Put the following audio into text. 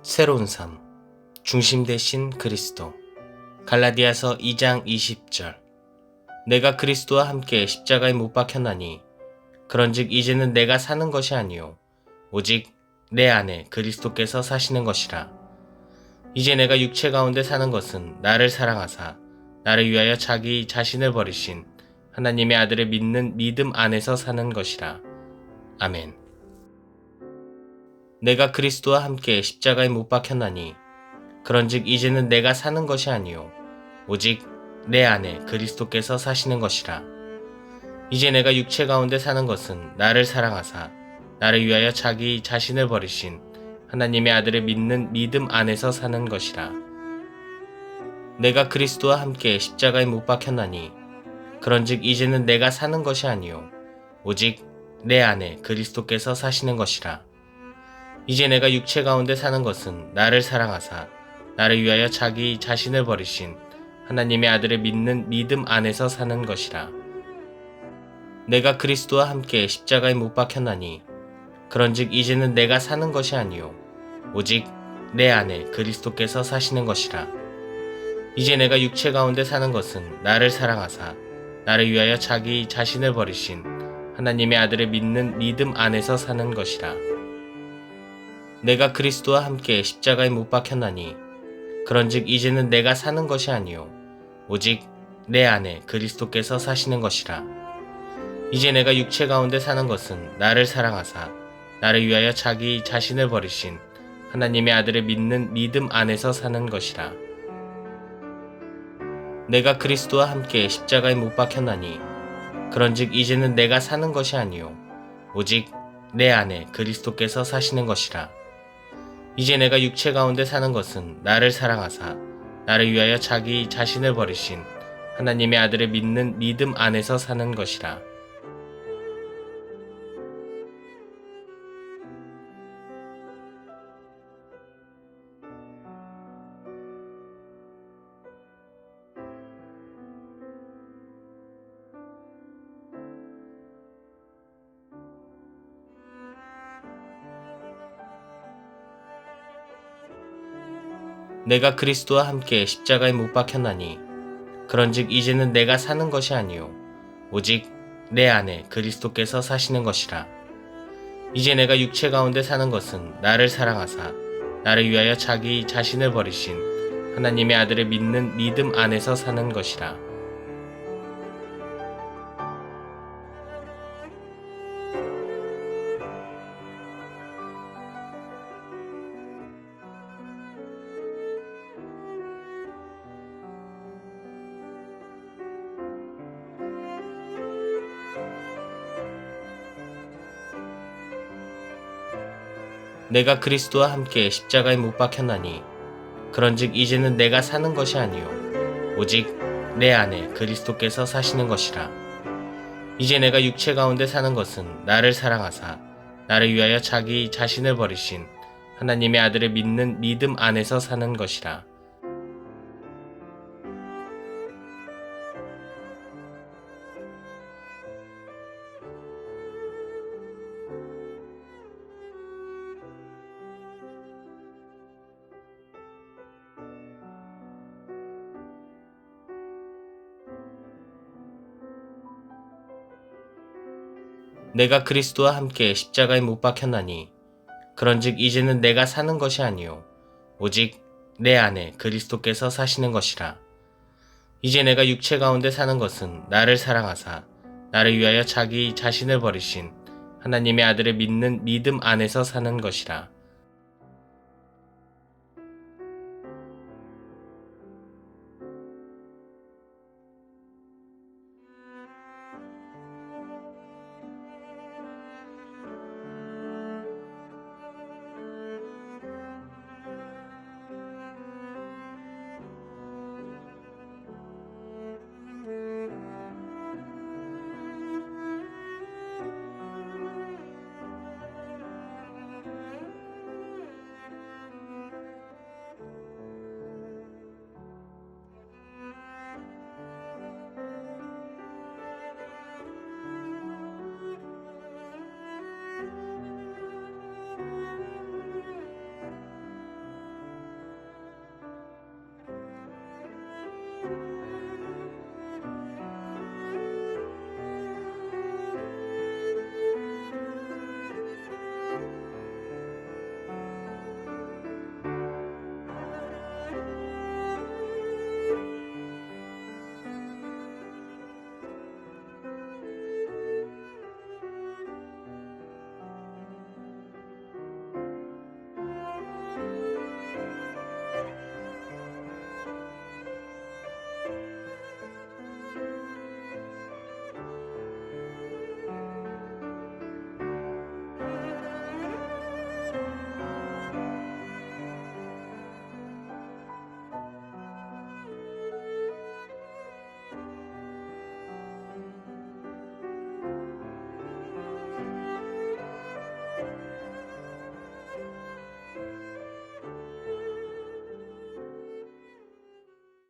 새로운 삶, 중심 되신 그리스도. 갈라디아서 2장 20절. 내가 그리스도와 함께 십자가에 못 박혔나니 그런즉 이제는 내가 사는 것이 아니요 오직 내 안에 그리스도께서 사시는 것이라. 이제 내가 육체 가운데 사는 것은 나를 사랑하사 나를 위하여 자기 자신을 버리신 하나님의 아들을 믿는 믿음 안에서 사는 것이라. 아멘. 내가 그리스도와 함께 십자가에 못 박혔나니 그런즉 이제는 내가 사는 것이 아니요 오직 내 안에 그리스도께서 사시는 것이라. 이제 내가 육체 가운데 사는 것은 나를 사랑하사 나를 위하여 자기 자신을 버리신 하나님의 아들을 믿는 믿음 안에서 사는 것이라. 내가 그리스도와 함께 십자가에 못 박혔나니 그런즉 이제는 내가 사는 것이 아니요 오직 내 안에 그리스도께서 사시는 것이라. 이제 내가 육체 가운데 사는 것은 나를 사랑하사 나를 위하여 자기 자신을 버리신 하나님의 아들을 믿는 믿음 안에서 사는 것이라. 내가 그리스도와 함께 십자가에 못 박혔나니 그런즉 이제는 내가 사는 것이 아니요 오직 내 안에 그리스도께서 사시는 것이라. 이제 내가 육체 가운데 사는 것은 나를 사랑하사 나를 위하여 자기 자신을 버리신 하나님의 아들을 믿는 믿음 안에서 사는 것이라. 내가 그리스도와 함께 십자가에 못 박혔나니 그런즉 이제는 내가 사는 것이 아니요 오직 내 안에 그리스도께서 사시는 것이라. 이제 내가 육체 가운데 사는 것은 나를 사랑하사 나를 위하여 자기 자신을 버리신 하나님의 아들을 믿는 믿음 안에서 사는 것이라. 내가 그리스도와 함께 십자가에 못 박혔나니 그런즉 이제는 내가 사는 것이 아니요 오직 내 안에 그리스도께서 사시는 것이라. 이제 내가 육체 가운데 사는 것은 나를 사랑하사 나를 위하여 자기 자신을 버리신 하나님의 아들을 믿는 믿음 안에서 사는 것이라. 내가 그리스도와 함께 십자가에 못 박혔나니 그런즉 이제는 내가 사는 것이 아니요 오직 내 안에 그리스도께서 사시는 것이라. 이제 내가 육체 가운데 사는 것은 나를 사랑하사 나를 위하여 자기 자신을 버리신 하나님의 아들을 믿는 믿음 안에서 사는 것이라. 내가 그리스도와 함께 십자가에 못 박혔나니 그런즉 이제는 내가 사는 것이 아니요 오직 내 안에 그리스도께서 사시는 것이라. 이제 내가 육체 가운데 사는 것은 나를 사랑하사 나를 위하여 자기 자신을 버리신 하나님의 아들을 믿는 믿음 안에서 사는 것이라. 내가 그리스도와 함께 십자가에 못 박혔나니 그런즉 이제는 내가 사는 것이 아니요 오직 내 안에 그리스도께서 사시는 것이라. 이제 내가 육체 가운데 사는 것은 나를 사랑하사 나를 위하여 자기 자신을 버리신 하나님의 아들을 믿는 믿음 안에서 사는 것이라.